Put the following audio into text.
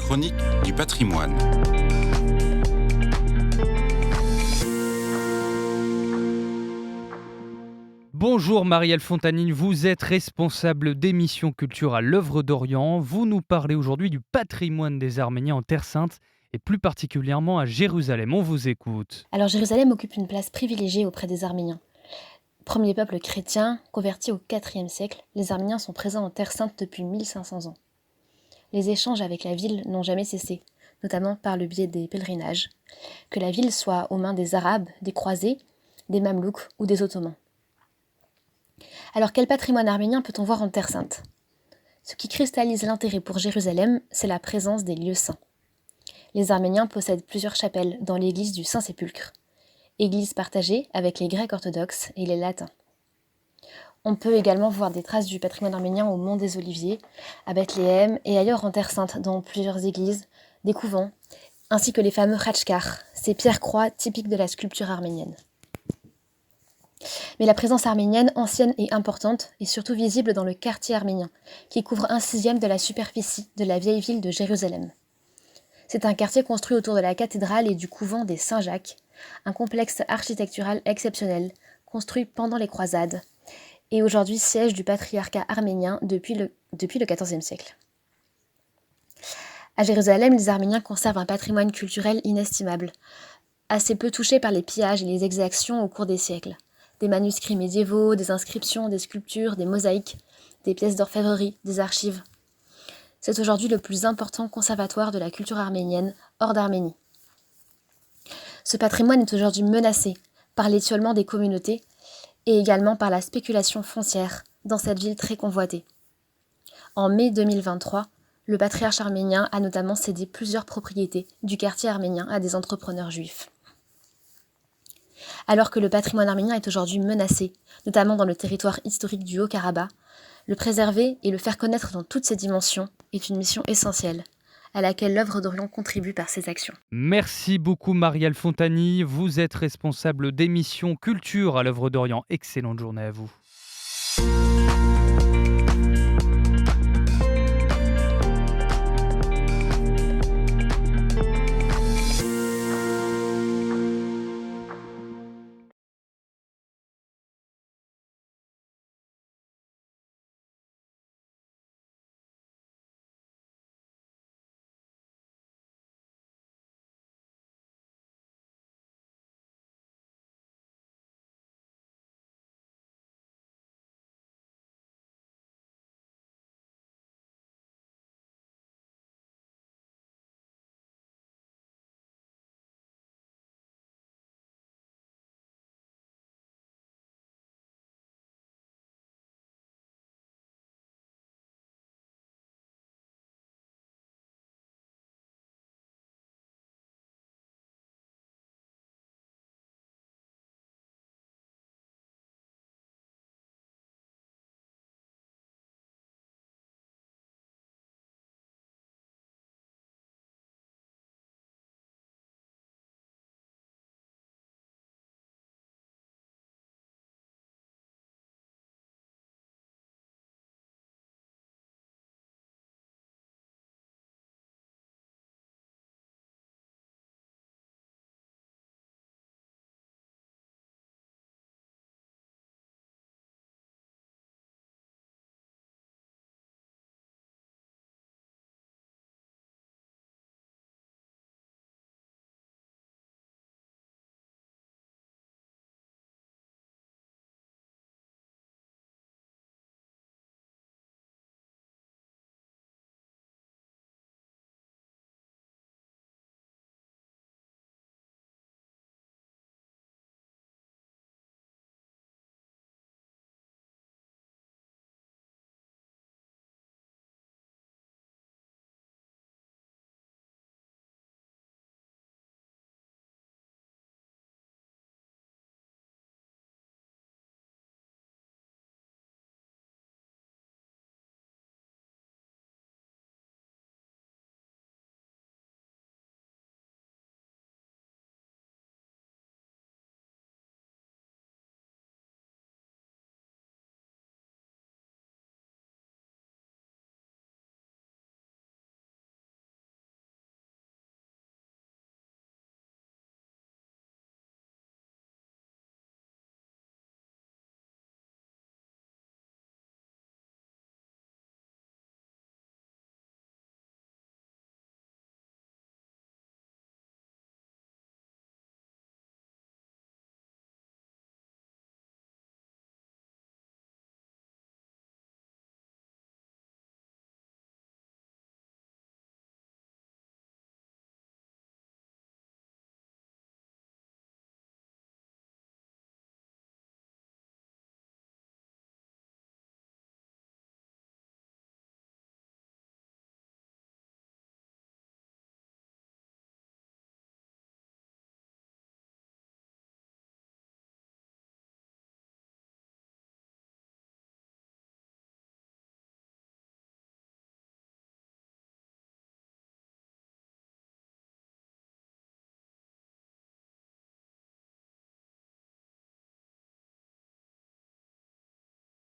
chronique du patrimoine. Bonjour Marielle Fontanine, vous êtes responsable d'émission culture à l'œuvre d'Orient. Vous nous parlez aujourd'hui du patrimoine des Arméniens en Terre Sainte et plus particulièrement à Jérusalem. On vous écoute. Alors Jérusalem occupe une place privilégiée auprès des Arméniens. Premier peuple chrétien, converti au IVe siècle, les Arméniens sont présents en Terre Sainte depuis 1500 ans. Les échanges avec la ville n'ont jamais cessé, notamment par le biais des pèlerinages. Que la ville soit aux mains des Arabes, des croisés, des Mamelouks ou des Ottomans. Alors quel patrimoine arménien peut-on voir en Terre Sainte ? Ce qui cristallise l'intérêt pour Jérusalem, c'est la présence des lieux saints. Les Arméniens possèdent plusieurs chapelles dans l'église du Saint-Sépulcre, église partagée avec les Grecs orthodoxes et les Latins. On peut également voir des traces du patrimoine arménien au Mont des Oliviers, à Bethléem et ailleurs en Terre Sainte, dans plusieurs églises, des couvents, ainsi que les fameux khatchkars, ces pierres-croix typiques de la sculpture arménienne. Mais la présence arménienne, ancienne et importante, est surtout visible dans le quartier arménien, qui couvre 1/6 de la superficie de la vieille ville de Jérusalem. C'est un quartier construit autour de la cathédrale et du couvent des Saint-Jacques, un complexe architectural exceptionnel, construit pendant les croisades, et aujourd'hui siège du patriarcat arménien depuis le XIVe siècle. À Jérusalem, les Arméniens conservent un patrimoine culturel inestimable, assez peu touché par les pillages et les exactions au cours des siècles. Des manuscrits médiévaux, des inscriptions, des sculptures, des mosaïques, des pièces d'orfèvrerie, des archives. C'est aujourd'hui le plus important conservatoire de la culture arménienne hors d'Arménie. Ce patrimoine est aujourd'hui menacé par l'étiolement des communautés et également par la spéculation foncière dans cette ville très convoitée. En mai 2023, le patriarche arménien a notamment cédé plusieurs propriétés du quartier arménien à des entrepreneurs juifs. Alors que le patrimoine arménien est aujourd'hui menacé, notamment dans le territoire historique du Haut-Karabakh, le préserver et le faire connaître dans toutes ses dimensions est une mission essentielle, à laquelle l'œuvre d'Orient contribue par ses actions. Merci beaucoup Marielle Fontanine, vous êtes responsable d'émission culture à l'œuvre d'Orient. Excellente journée à vous.